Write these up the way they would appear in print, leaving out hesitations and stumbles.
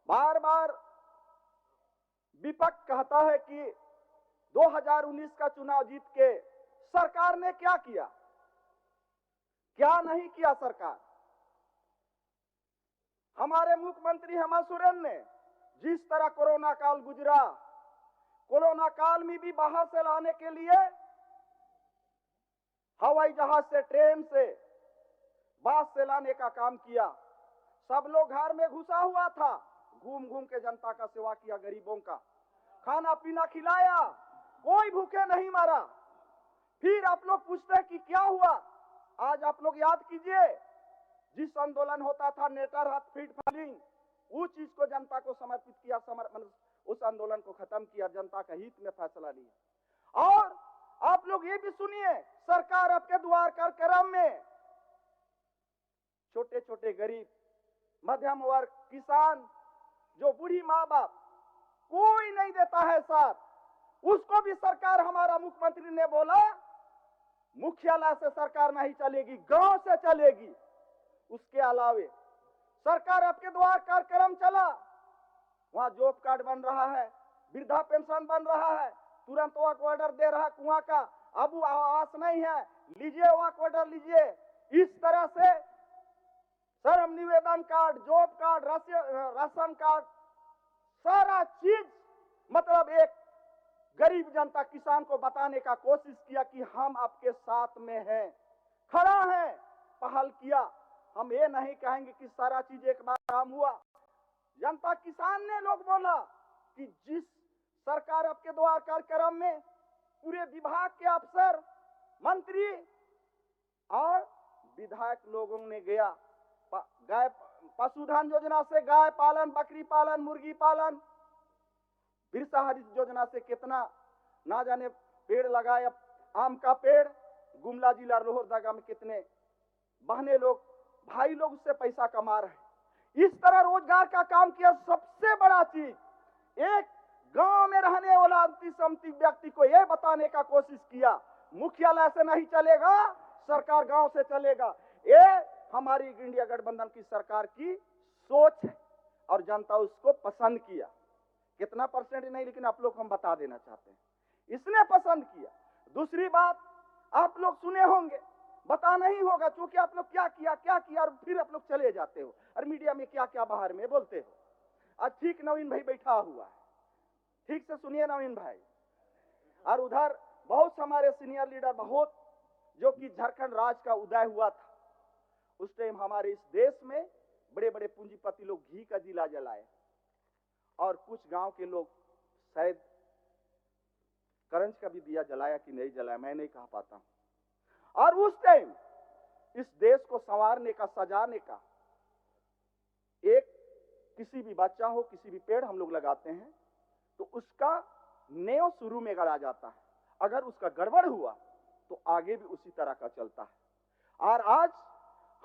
बार बार विपक्ष कहता है कि 2019 का चुनाव जीत के सरकार ने क्या किया, क्या नहीं किया। सरकार, हमारे मुख्यमंत्री हेमंत सोरेन ने जिस तरह कोरोना काल गुजरा, कोरोना काल में भी बाहर से लाने के लिए हवाई जहाज से, ट्रेन से, बस से लाने का काम किया। सब लोग घर में घुसा हुआ था, घूम घूम के जनता का सेवा किया, गरीबों का खाना पीना खिलाया, कोई भूखे नहीं मारा। फिर आप लोग पूछते हैं कि क्या हुआ। आज आप लोग याद कीजिए, जिस आंदोलन होता था नेटर हाथ फीट फालिंग, उस चीज को जनता को समर्पित किया, उस आंदोलन को खत्म किया, जनता का हित में फैसला लिया। और आप लोग ये भी सुनिए, सरकार आपके द्वार कार्यक्रम में छोटे छोटे गरीब, मध्यम वर्ग, किसान, जो बूढ़ी माँ बाप, कोई नहीं देता है साथ, उसको भी सरकार, हमारा मुख्यमंत्री ने बोला मुख्यालय से सरकार नहीं चलेगी, गांव से चलेगी। उसके अलावे सरकार आपके द्वार कार्यक्रम चला, वहां जॉब कार्ड बन रहा है, वृद्धा पेंशन बन रहा है, तुरंत वहां ऑर्डर दे रहा है कुआं का, अब आवास नहीं है, लीजिए वहां ऑर्डर लीजिए। इस तरह से श्रम निवेदन card, job card, ration card, सारा चीज, मतलब एक गरीब जनता, किसान को बताने का कोशिश किया कि हम आपके साथ में हैं, खड़ा है, पहल किया। हम ये नहीं कहेंगे कि सारा चीज एक बार काम हुआ। जनता, किसान ने लोग बोला कि जिस सरकार आपके द्वार कार्यक्रम में पूरे विभाग के अफसर, मंत्री और विधायक लोगों ने गया, गाय पशुधन योजना से गाय पालन, बकरी पालन, मुर्गी पालन, बिरसा हरित योजना से कितना ना जाने पेड़ लगाए, आम का पेड़, गुमला जिला लोहरदगा में कितने बहने लोग, भाई लोग उससे पैसा कमा रहे हैं। इस तरह रोजगार का काम किया। सबसे बड़ा चीज, एक गांव में रहने वाला अंतिम व्यक्ति को यह बताने का कोशिश किया, मुख्यालय से नहीं चलेगा, सरकार गांव से चलेगा। ये हमारी इंडिया गठबंधन की सरकार की सोच है और जनता उसको पसंद किया। कितना परसेंट नहीं, लेकिन आप लोग हम बता देना चाहते हैं, इसने पसंद किया। दूसरी बात, आप लोग सुने होंगे, बताना ही होगा, क्योंकि आप लोग क्या किया और फिर आप लोग चले जाते हो और मीडिया में क्या क्या बाहर में बोलते हो। आज ठीक नवीन भाई बैठा हुआ है, ठीक से सुनिए नवीन भाई। और उधर बहुत हमारे सीनियर लीडर, बहुत, जो कि झारखंड राज का उदय हुआ था, उस टाइम हमारे इस देश में बड़े बड़े पूंजीपति लोग घी का दिला जलाए और कुछ गांव के लोग शायद करंज का भी दिया जलाया कि नहीं जलाया, मैं नहीं कह पाता हूं। और उस टाइम इस देश को संवारने का, सजाने का, एक किसी भी बच्चा हो, किसी भी पेड़ हम लोग लगाते हैं तो उसका नेव शुरू में गड़ा जाता है, अगर उसका गड़बड़ हुआ तो आगे भी उसी तरह का चलता है। और आज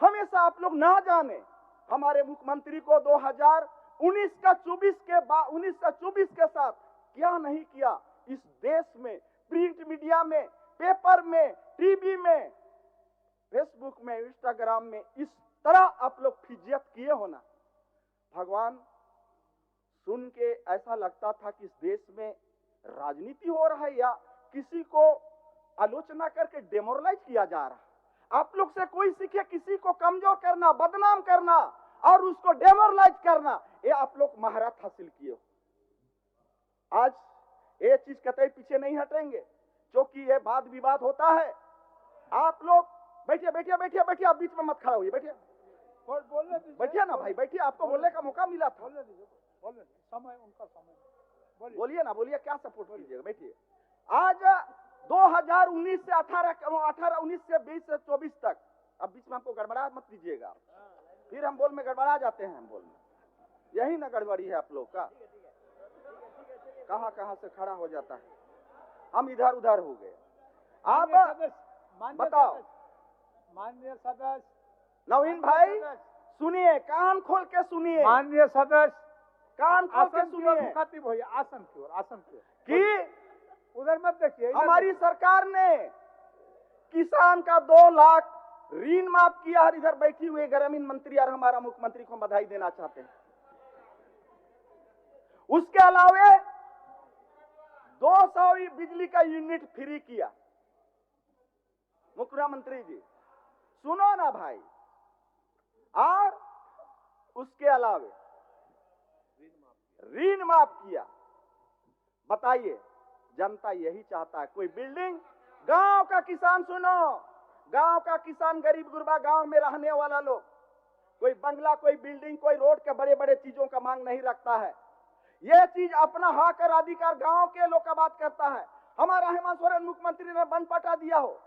हमेशा आप लोग ना जाने, हमारे मुख्यमंत्री को 2019 का 24 के साथ क्या नहीं किया इस देश में, प्रिंट मीडिया में, पेपर में, टीवी में, फेसबुक में, इंस्टाग्राम में, इस तरह आप लोग फिजियत किए होना। भगवान, सुन के ऐसा लगता था कि इस देश में राजनीति हो रहा है या किसी को आलोचना करके डेमोरलाइज किया जा रहा है। आप लोग से कोई सीखे किसी को कमजोर करना, बदनाम करना और उसको डेमोरलाइज करना, ये आप लोग महारत हासिल किए हो। आज ये चीज कतई पीछे नहीं हटेंगे, क्योंकि ये वाद विवाद होता है। आप लोग बैठिए बैठिए बैठिए बैठिए, आप बीच में मत खड़ा होइए, बैठिए बैठिए ना भाई, बैठिए, आपको बोलने का मौका मिला था। समय उनका समय, बोलिए ना, बोलिए, क्या सपोर्ट कीजिएगा, बैठिए। आज 2019 से 19 से 20 से 24 तक, अब बीच में हमको गड़बड़ा मत दीजिएगा, फिर हम बोल में गड़बड़ा जाते हैं। हम बोल में यही ना गड़बड़ी है आप लोग का, कहां से खड़ा हो जाता है, हम इधर उधर हो गए। आप बताओ माननीय सदस्य, नवीन भाई, सुनिए, कान खोल के सुनिए, माननीय सदस्य, कान खोल के सुनिए, मुखातिब होइए, आसन की ओर कि उधर मत देखिए। हमारी सरकार ने किसान का 2 लाख ऋण माफ किया। और इधर बैठी हुए ग्रामीण मंत्री और हमारा मुख्यमंत्री को बधाई देना चाहते हैं। उसके अलावे 200 बिजली का यूनिट फ्री किया। मुख्यमंत्री जी सुनो ना भाई। और उसके अलावे ऋण माफ किया। बताइए, जनता यही चाहता है कोई बिल्डिंग। गांव का किसान सुनो, गांव का किसान, गरीब गुरबा गांव में रहने वाला लोग कोई बंगला, कोई बिल्डिंग, कोई रोड के बड़े बड़े चीजों का मांग नहीं रखता है। यह चीज अपना हक और अधिकार गांव के लोग का बात करता है। हमारा हेमंत सोरेन मुख्यमंत्री ने वन पट्टा दिया हो,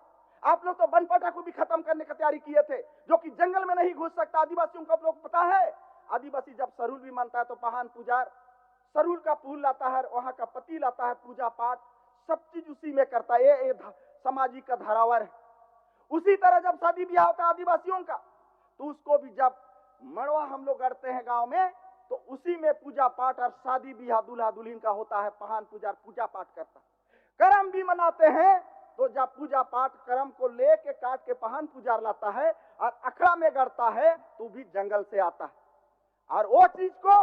आप लोग तो वन पट्टा को भी खत्म करने की तैयारी किए थे, जो कि जंगल में नहीं घुस सकता। आदिवासियों को आप लोग पता है, आदिवासी जब सरूल भी मानता है तो पहान पुजार सरूल का फूल लाता है, वहां का पति लाता है, पूजा पाठ सब चीज उसी में करता है। ये सामाजिक का धरावर है। उसी तरह जब शादी ब्याह होता है आदिवासियों का, तो उसको भी जब मड़वा हम लोग गढ़ते हैं गांव में, तो उसी में पूजा पाठ और शादी ब्याह दूल्हा दुल्हन का होता है। पहान पुजार पूजा पाठ करता है। कर्म भी मनाते हैं, तो जब पूजा पाठ कर्म को लेके काट के पहान पुजार लाता है और अखड़ा में गढ़ता है, तो भी जंगल से आता है। और वो चीज को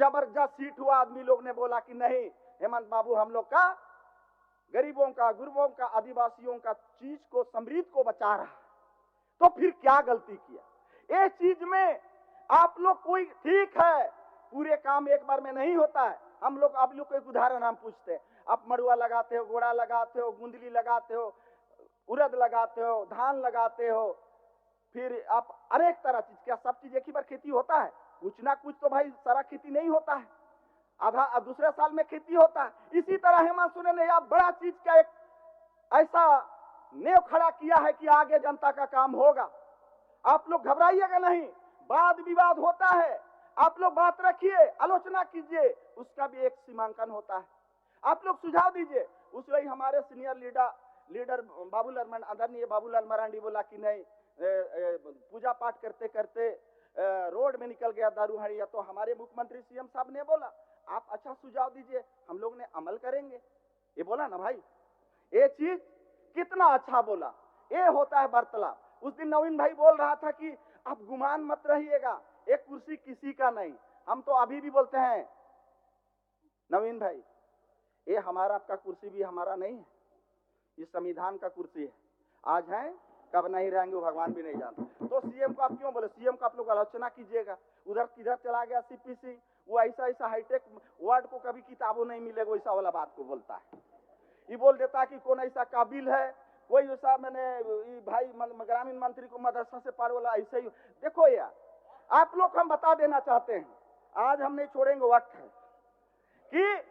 जबरदस्त सीट हुआ। आदमी लोग ने बोला कि नहीं, हेमंत बाबू हम लोग का गरीबों का, गुरबों का, आदिवासियों का चीज को, समृद्ध को बचा रहा है। तो फिर क्या गलती किया? ये चीज में आप लोग कोई, ठीक है पूरे काम एक बार में नहीं होता है। हम लोग, आप लोग को एक उदाहरण हम पूछते हैं, आप मड़ुआ लगाते हो, गोड़ा लगाते हो, गुंदली लगाते हो, उड़द लगाते हो, धान लगाते हो, फिर आप अनेक तरह चीज, क्या सब चीज एक ही बार खेती होता है? कुछ ना कुछ तो भाई सारा खेती नहीं होता है, आधा दूसरे साल में खेती होता है। इसी तरह हेमंत सोरेन ने आप बड़ा चीज का एक ऐसा नेव खड़ा किया है कि आगे जनता का काम होगा। आप लोग घबराइएगा नहीं, वाद विवाद होता है, आप लोग बात रखिए, आलोचना कीजिए, उसका भी एक सीमांकन होता है। आप लोग सुझाव दीजिए। उस वही हमारे सीनियर लीडर बाबूलाल, आदरणीय बाबूलाल मरांडी बोला कि नहीं, पूजा पाठ करते करते रोड में निकल गया दारू हड़िया। तो हमारे मुख्यमंत्री सीएम साहब ने बोला आप अच्छा सुझाव दीजिए, हम लोग ने अमल करेंगे। ये बोला ना भाई, ये चीज कितना अच्छा बोला। ये होता है वार्तालाप। उस दिन नवीन भाई बोल रहा था कि आप गुमान मत रहिएगा, एक कुर्सी किसी का नहीं। हम तो अभी भी बोलते हैं नवीन भाई, ये हमारा, आपका कुर्सी भी हमारा नहीं है, ये संविधान का कुर्सी है। आज है, कब नहीं रहेंगे वो भगवान भी नहीं जानते। तो सीएम को आप क्यों बोले? सीएम को आप लोग आलोचना कीजिएगा, उधर किधर चला गया सीपीसी, वो ऐसा ऐसा हाईटेक वर्ड को कभी किताबों नहीं मिलेगा, वैसा वाला बात को बोलता है। ये बोल देता है कि कौन ऐसा काबिल है, कोई ऐसा, मैंने भाई ग्रामीण मंत्री को मदरसा से पार वाला ऐसे ही। देखो यार, आप लोग हम बता देना चाहते हैं, आज हम नहीं छोड़ेंगे। वक्त है कि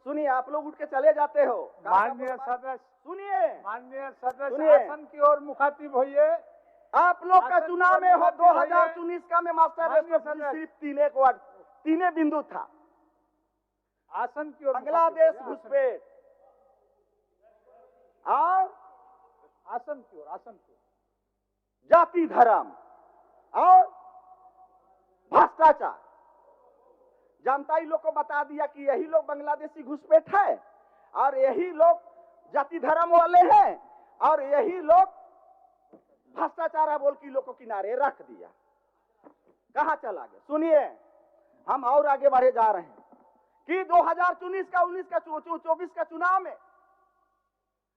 सुनिए, आप लोग उठ के चले जाते हो। माननीय सदस्य, सुनिए, माननीय सदस्य सुनिए। आसन की ओर मुखातिब होइए। आप लोग का चुनाव में हो 2019 का में मास्टर माननीय सदस्य। सिर्फ 3 वार्ड, 3 बिंदु था। आसन की ओर बांग्लादेश मुखातिब होइए, घुसपैठ और आसन की ओर, आसन की ओर। जाति धर्म और भ्रष्टाचार। जनता ही लोग को बता दिया कि यही लोग बांग्लादेशी घुसपैठ है और यही लोग जाति धर्म वाले हैं और यही लोग भ्रष्टाचार है, बोल के लोग को किनारे रख दिया। कहां चला गया? सुनिए, हम और आगे बढ़े जा रहे हैं कि 2019 का 19 का 24 का चुनाव में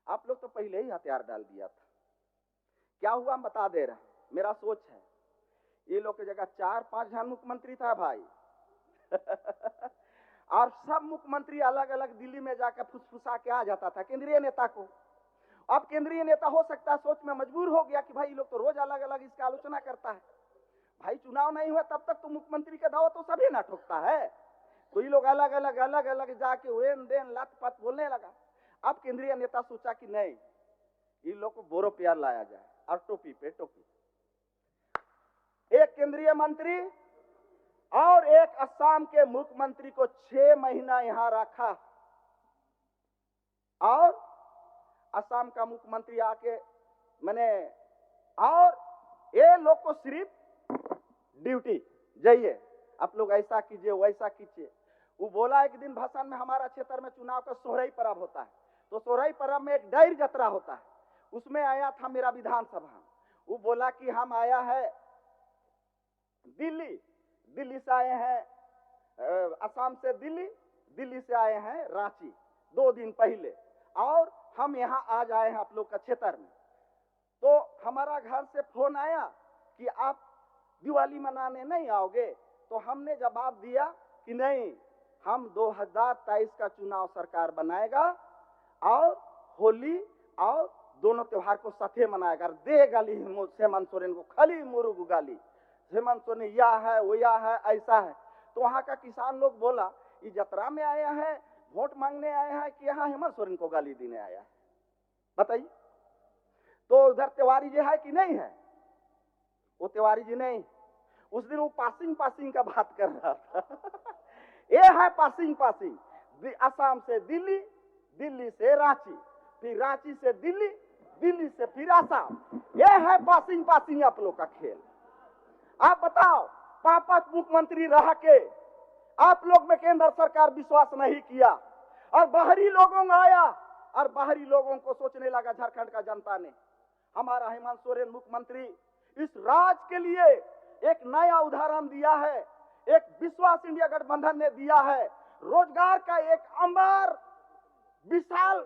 आप लोग तो पहले ही हथियार डाल दिया था। क्या हुआ हम बता दे रहे हैं। मेरा सोच है, ये लोग की जगह 4-5 जन मुख्यमंत्री था भाई और सब मुख्यमंत्री अलग अलग दिल्ली में जाकर फुसफुसा के आ जाता था केंद्रीय नेता को। अब केंद्रीय नेता हो सकता है सोच में मजबूर हो गया कि भाई लोग तो रोज अलग अलग इसका आलोचना करता है। भाई चुनाव नहीं हुआ तब तक तो मुख्यमंत्री का दावा तो सभी ना ठोकता है। तो ये लोग अलग अलग जाके वेन देन लत पत बोलने लगा। अब केंद्रीय नेता सोचा कि नहीं, ये लोग को बोरो प्यार लाया जाए और टोपी पे टोपी। एक केंद्रीय मंत्री और एक असम के मुख्यमंत्री को 6 महीना यहां रखा और असम का मुख्यमंत्री आके मैंने, और ये लोग को सिर्फ ड्यूटी जाइए, आप लोग ऐसा कीजिए वैसा कीजिए। वो बोला एक दिन भाषण में, हमारा क्षेत्र में चुनाव का सोहराई पर्व होता है, तो सोहराई पर्व में एक डायर यात्रा होता है, उसमें आया था मेरा विधानसभा। वो बोला कि हम आया है दिल्ली से आए हैं असम से दिल्ली, दिल्ली से आए हैं रांची 2 दिन पहले, और हम यहाँ आज आए हैं आप लोग का क्षेत्र में। तो हमारा घर से फोन आया कि आप दिवाली मनाने नहीं आओगे, तो हमने जवाब दिया कि नहीं, हम 2023 का चुनाव सरकार बनाएगा और होली और दोनों त्योहार को साथे मनाएगा। दे गाली हेमंत सोरेन को, खाली मुरुग गाली, हेमंत सोरेन या है वो या है ऐसा है। तो वहां का किसान लोग बोला, ये जतरा में आया है, वोट मांगने आया है कि यहाँ हेमंत सोरेन को गाली देने आया है, बताइए। तो उधर तिवारी जी है कि नहीं है? वो तिवारी जी नहीं, उस दिन वो पासिंग का बात कर रहा था। ये है पासिंग, असम से दिल्ली, दिल्ली से रांची, फिर रांची से दिल्ली, दिल्ली से फिर असम। ये है पासिंग आप लोग का खेल। आप बताओ, पापा मुख्यमंत्री रह के आप लोग में केंद्र सरकार विश्वास नहीं किया, और बाहरी लोगों में आया, और बाहरी लोगों को सोचने लगा झारखंड का जनता ने हमारा हेमंत सोरेन मुख्यमंत्री इस राज्य के लिए एक नया उदाहरण दिया है, एक विश्वास इंडिया गठबंधन ने दिया है, रोजगार का एक अमर विशाल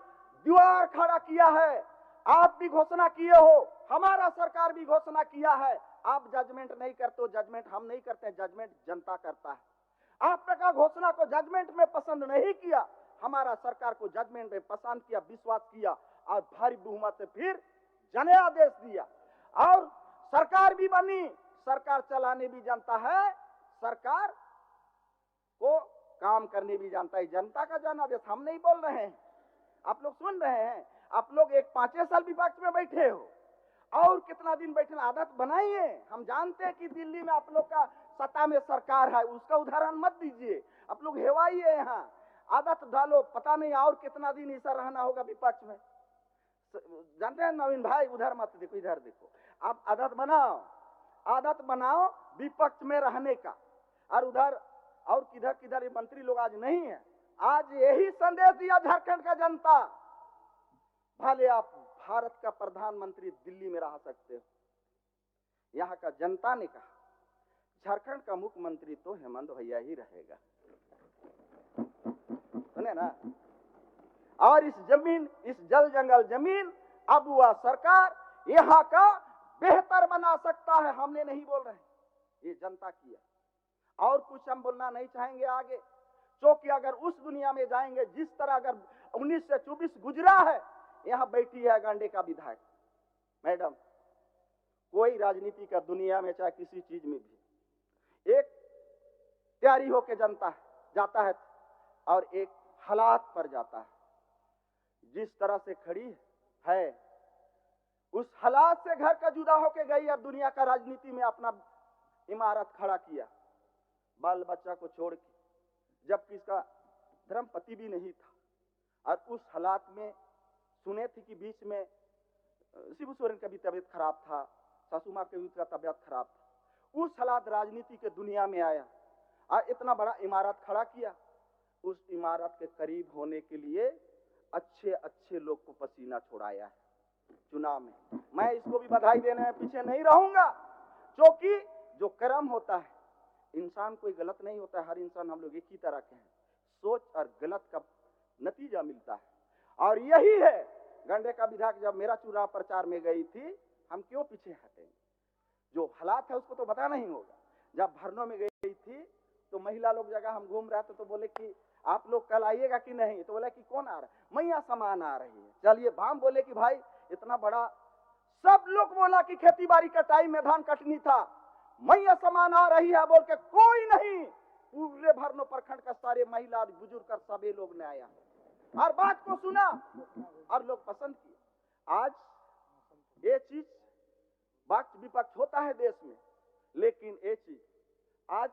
दीवार खड़ा किया है। आप भी घोषणा किए हो, हमारा सरकार भी घोषणा किया है। आप जजमेंट नहीं करते हो, जजमेंट हम नहीं करते, जजमेंट जनता करता है। आपका घोषणा को जजमेंट में पसंद नहीं किया, हमारा सरकार को जजमेंट में पसंद किया, विश्वास किया, और भारी बहुमत से फिर जनादेश दिया, और सरकार भी बनी। सरकार चलाने भी जानता है, सरकार को काम करने भी जानता है। जनता का जनादेश हम नहीं बोल रहे हैं, आप लोग सुन रहे हैं। आप लोग एक 5 साल विपक्ष में बैठे हो, और कितना दिन बैठे, आदत बनाइए। हम जानते हैं कि दिल्ली में आप लोग का सत्ता में सरकार है, उसका उदाहरण मत दीजिए। आप लोग हेवाइए, यहाँ आदत डालो, पता नहीं और कितना दिन ऐसा रहना होगा विपक्ष में। जानते हैं नवीन भाई, उधर मत देखो, इधर देखो। आप आदत बनाओ विपक्ष में रहने का। और उधर और किधर किधर मंत्री लोग आज नहीं है। आज यही संदेश दिया झारखंड का जनता, भले आप भारत का प्रधानमंत्री दिल्ली में रह सकते हो, यहाँ का जनता ने कहा झारखंड का मुख्यमंत्री तो हेमंत भैया ही रहेगा, सुने ना। और इस जमीन, इस जल जंगल जमीन अब वह सरकार यहाँ का बेहतर बना सकता है, हमने नहीं बोल रहे, ये जनता किया। और कुछ हम बोलना नहीं चाहेंगे आगे, क्योंकि अगर उस दुनिया में जाएंगे जिस तरह अगर 19 से 24 गुजरा है, यहाँ बैठी है गंडे का विधायक मैडम। कोई राजनीति का दुनिया में चाहे किसी चीज में भी एक तैयारी होके जनता जाता है, और एक हालात पर जाता है। जिस तरह से खड़ी है, उस हालात से घर का जुदा होके गई, और दुनिया का राजनीति में अपना इमारत खड़ा किया, बाल बच्चा को छोड़ के, जबकि इसका धर्मपति भी नहीं था। और उस हालात में सुने थे कि बीच में शिबू सोरेन का भी तबियत खराब था, सासू माँ के भी उसका तबियत खराब था। उस हालात राजनीति के दुनिया में आया और इतना बड़ा इमारत खड़ा किया। उस इमारत के करीब होने के लिए अच्छे अच्छे लोग को पसीना छुड़ाया है चुनाव में। मैं इसको भी बधाई देने में पीछे नहीं रहूंगा, क्योंकि जो कर्म होता है, इंसान कोई गलत नहीं होता है, हर इंसान हम लोग एक ही तरह के हैं। सोच और गलत का नतीजा मिलता है, और यही है गंडे का विधायक जब मेरा चुनाव प्रचार में गई थी, हम क्यों पीछे हटेंगे? जो हालात है उसको तो बताना ही होगा। जब भरनों में गई थी तो महिला लोग जगह हम घूम रहे थे, तो बोले कि आप लोग कल आइएगा कि नहीं? तो बोला कि कौन आ रहा है? मैया समान आ रही है। चलिए, हम बोले कि भाई इतना बड़ा, सब लोग बोला कि खेती बाड़ी का टाइम में धान कटनी था, मैया समान आ रही है बोल के कोई नहीं, पूरे भरनों प्रखंड का सारे महिला बुजुर्ग सभी लोग ने आया और बात को सुना और लोग पसंद किया। आज ये चीज पक्ष विपक्ष होता है देश में, लेकिन ये चीज आज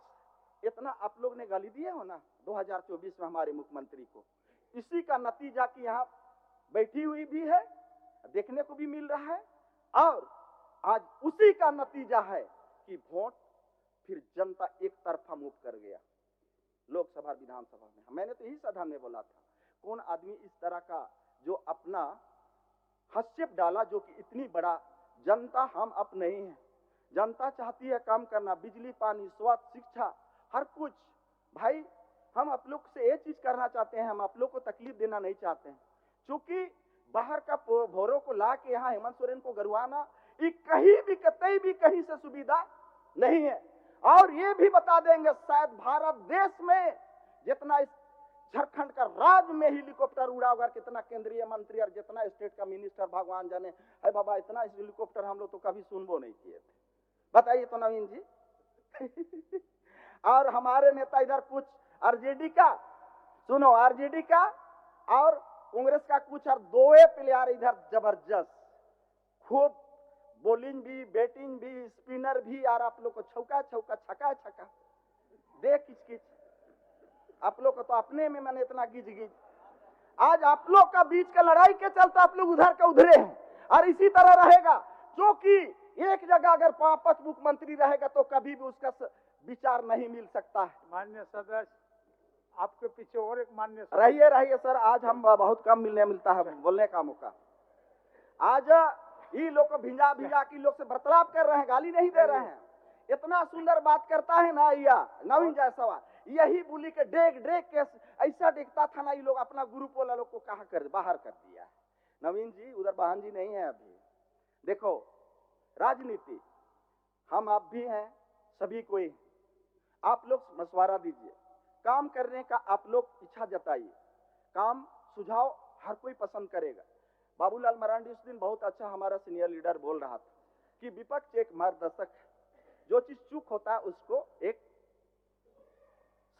इतना आप लोग ने गाली दिए हो ना 2024 में हमारे मुख्यमंत्री को, इसी का नतीजा कि यहाँ बैठी हुई भी है, देखने को भी मिल रहा है, और आज उसी का नतीजा है कि वोट फिर जनता एक तरफा मुख कर गया लोकसभा विधानसभा में। मैंने तो यही सदन में बोला था, कौन आदमी इस तरह का जो अपना हस्तक्षेप डाला, जो कि इतनी बड़ा जनता हम अब नहीं है। जनता चाहती है काम करना, बिजली पानी स्वास्थ्य शिक्षा हर कुछ। भाई से एक चीज करना चाहते हैं, हम आप लोग को तकलीफ देना नहीं चाहते हैं, क्योंकि बाहर का भोरों को ला के यहाँ हेमंत सोरेन को गरवाना ये कहीं भी कतई भी कहीं से सुविधा नहीं है। और ये भी बता देंगे शायद भारत देश में जितना इस झारखंड का राज्य में हेलीकॉप्टर उड़ा होगा, कितना केंद्रीय मंत्री और जितना स्टेट का मिनिस्टर भगवान जाने, है बाबा इतना इस हेलीकॉप्टर हम लोग तो कभी सुनबो नहीं किए थे। बताइए तो नवीन जी। और हमारे नेता इधर कुछ आरजेडी का, सुनो आरजेडी का और कांग्रेस का कुछ और दोए प्लेयर इधर जबरदस्त, खूब बॉलिंग भी बैटिंग भी स्पिनर भी, और आप लोग को छक्का छक्का छक्का छक्का देख किच आप लोग को तो अपने में मैंने इतना गिज गिज। आज आप लोग का बीच का लड़ाई के चलते आप लोग उधर का उधरे हैं, और इसी तरह रहेगा, क्योंकि एक जगह अगर 5 मुख्यमंत्री रहेगा तो कभी भी उसका विचार नहीं मिल सकता है। माननीय सदस्य, आपके पीछे और एक माननीय रहिए सर, आज हम बहुत कम मिलता है बोलने का मौका। आज ये लोग को भिजा की लोग से बर्ताव कर रहे हैं, गाली नहीं दे रहे हैं। इतना सुंदर बात करता है ना या नवीन जायसवाल, यही बोली के डेग के ऐसा देखता था ना, ये लोग अपना ग्रुप वाला लोग को कहा कर बाहर कर दिया है। नवीन जी उधर बहन जी नहीं है अभी। देखो राजनीति हम आप भी हैं, सभी कोई, आप लोग मशवरा दीजिए, काम करने का आप लोग इच्छा जताइए, काम सुझाव हर कोई पसंद करेगा। बाबूलाल मरांडी उस दिन बहुत अच्छा हमारा सीनियर लीडर बोल रहा था कि विपक्ष एक मार्गदर्शक है, जो चीज चूक होता है उसको एक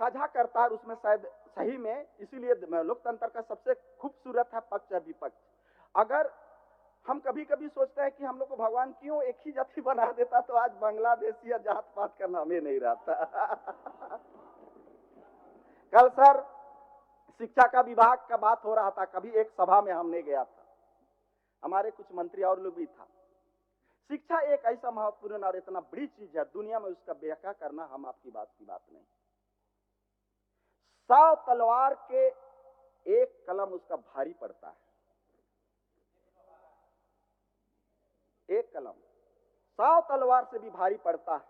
साझा करता है, उसमें शायद सही में, इसीलिए लोकतंत्र का सबसे खूबसूरत है पक्ष और विपक्ष। अगर हम कभी कभी सोचते हैं कि हम लोग को भगवान क्यों एक ही जाति बना देता, तो आज बांग्लादेशी या जात पात का नाम ही नहीं रहता। कल सर शिक्षा का विभाग का बात हो रहा था, कभी एक सभा में हमने गया था, हमारे कुछ मंत्री और लोग भी था। शिक्षा एक ऐसा महत्वपूर्ण और इतना बड़ी चीज है दुनिया में, उसका व्याख्या करना हम आपकी बात की बात नहीं। 100 तलवार के एक कलम उसका भारी पड़ता है, एक कलम 100 तलवार से भी भारी पड़ता है।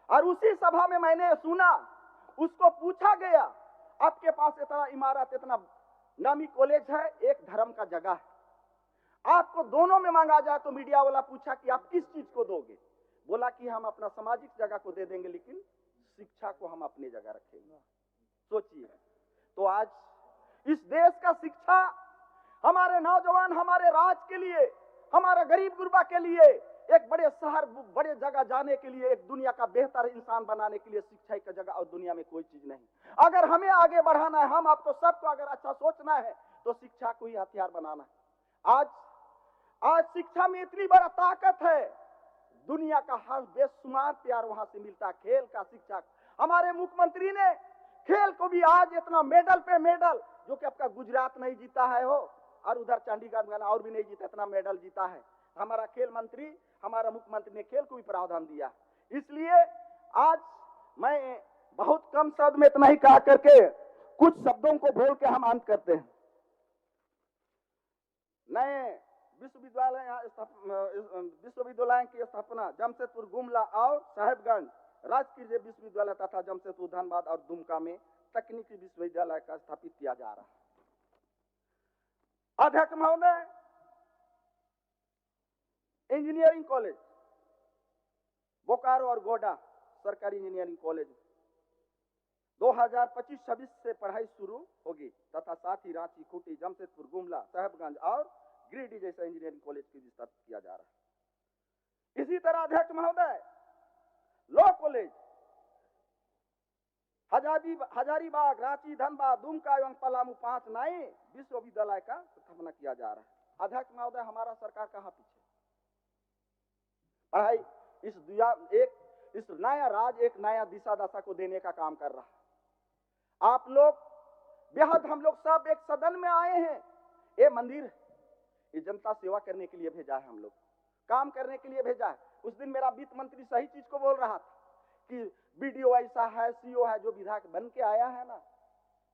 और उसी सभा में मैंने सुना, उसको पूछा गया आपके पास इतना इमारत, इतना नामी कॉलेज है, एक धर्म का जगह है, आपको दोनों में मांगा जाए तो मीडिया वाला पूछा कि आप किस चीज को दोगे? बोला कि हम अपना सामाजिक जगह को दे देंगे, लेकिन शिक्षा को हम अपनी जगह रखेंगे। सोचिए, तो आज इस देश का शिक्षा हमारे नौजवान, हमारे राज्य के लिए, हमारा गरीब गुरबा के लिए, एक बड़े शहर बड़े जगह जाने के लिए, एक दुनिया का बेहतर इंसान बनाने के लिए शिक्षा की जगह और दुनिया में कोई चीज नहीं। अगर हमें आगे बढ़ाना है, हम आपको सबको अगर अच्छा सोचना है तो शिक्षा को ही हथियार बनाना है। आज शिक्षा में इतनी बड़ा ताकत है, दुनिया का हर बेशुमार प्यार वहां से मिलता है, खेल का, शिक्षा। हमारे मुख्यमंत्री ने खेल को भी आज इतना मेडल पे मेडल, जो कि आपका गुजरात नहीं जीता है हो, और उधर चंडीगढ़ में और भी नहीं जीता, इतना मेडल जीता है हमारा खेल मंत्री, हमारा मुख्यमंत्री ने खेल को भी प्रावधान दिया। इसलिए आज मैं बहुत कम शब्द में इतना ही कहा करके कुछ शब्दों को बोल के हम अंत करते हैं। नए विश्वविद्यालय की स्थापना जमशेदपुर, गुमला और साहेबगंज राजकीय विश्वविद्यालय तथा जमशेदपुर, धनबाद और दुमका में तकनीकी विश्वविद्यालय का स्थापित किया जा रहा है। अध्यक्ष महोदय, इंजीनियरिंग कॉलेज बोकारो और गोड्डा सरकारी इंजीनियरिंग कॉलेज 2025-26 से पढ़ाई शुरू होगी, तथा साथ ही रांची, खूंटी, जमशेदपुर, गुमला, साहेबगंज और गिरिडीह जैसा इंजीनियरिंग कॉलेज की भी स्थापित किया जा रहा है। इसी तरह अध्यक्ष महोदय, लॉ कॉलेज हजारीबाग, रांची, धनबाद, दुमका एवं पलामू 5 नए विश्वविद्यालय का स्थापना किया जा रहा है। अध्यक्ष महोदय, हमारा सरकार कहाँ पीछे? पढ़ाई इस नया राज, एक नया दिशा दशा को देने का काम कर रहा है। आप लोग बेहद, हम लोग सब एक सदन में आए हैं, ये मंदिर, ये जनता सेवा करने के लिए भेजा है, हम लोग काम करने के लिए भेजा है। उस दिन मेरा वित्त मंत्री सही चीज को बोल रहा था कि बीडीओ ऐसा है, सीओ है, जो विधायक बन के आया है ना,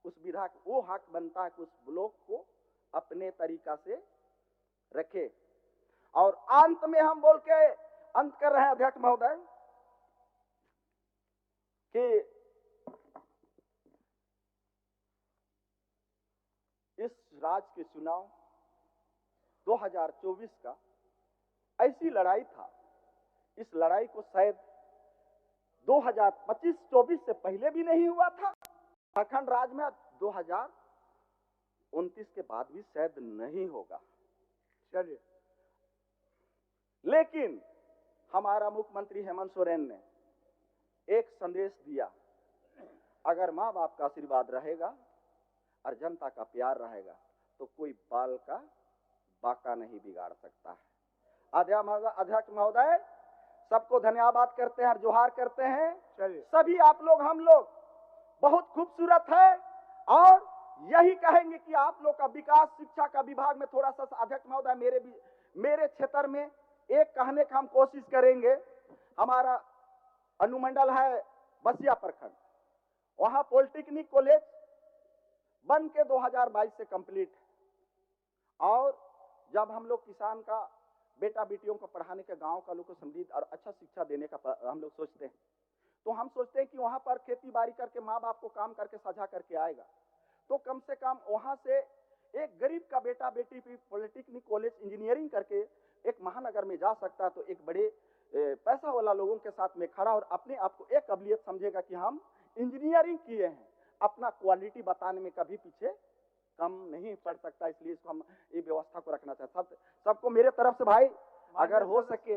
उस विधायक वो हक बनता है कि उस ब्लॉक को अपने तरीका से रखे। और अंत में हम बोल के अंत कर रहे हैं अध्यक्ष महोदय कि राज्य के चुनाव 2024 का ऐसी लड़ाई था, इस लड़ाई को शायद 2025-24 से पहले भी नहीं हुआ था। झारखंड राज्य में 2029 के बाद भी शायद नहीं होगा। चलिए, लेकिन हमारा मुख्यमंत्री हेमंत सोरेन ने एक संदेश दिया, अगर माँ बाप का आशीर्वाद रहेगा और जनता का प्यार रहेगा तो कोई बाल का बाका नहीं बिगाड़ सकता है। अध्यक्ष महोदय, सबको धन्यवाद करते हैं और जोहार करते हैं। चलिए, सभी आप लोग, हम लोग बहुत खूबसूरत है और यही कहेंगे कि आप लोग का विकास शिक्षा का विभाग में थोड़ा सा अध्यक्ष महोदय मेरे क्षेत्र में एक कहने का हम कोशिश करेंगे। हमारा अनुमंडल है बसिया प्रखंड, वहां पॉलिटेक्निक कॉलेज बन के 2022 से कंप्लीट है और जब हम लोग किसान का बेटा बेटियों को पढ़ाने के गांव का लोग को समृद्ध और अच्छा शिक्षा देने का हम लोग सोचते हैं, तो हम सोचते हैं कि वहां पर खेती बाड़ी करके माँ बाप को काम करके साझा करके आएगा तो कम से कम वहां से एक गरीब का बेटा बेटी भी पॉलिटेक्निक कॉलेज इंजीनियरिंग करके एक महानगर में जा सकता है, तो एक बड़े पैसा वाला लोगों के साथ में खड़ा और अपने आप को एक काबिलियत समझेगा कि हम इंजीनियरिंग किए हैं, अपना क्वालिटी बताने में कभी पीछे कम नहीं पड़ सकता। इसलिए इसको हम ये व्यवस्था को रखना चाहते हैं। सबको मेरे तरफ से भाई अगर हो सके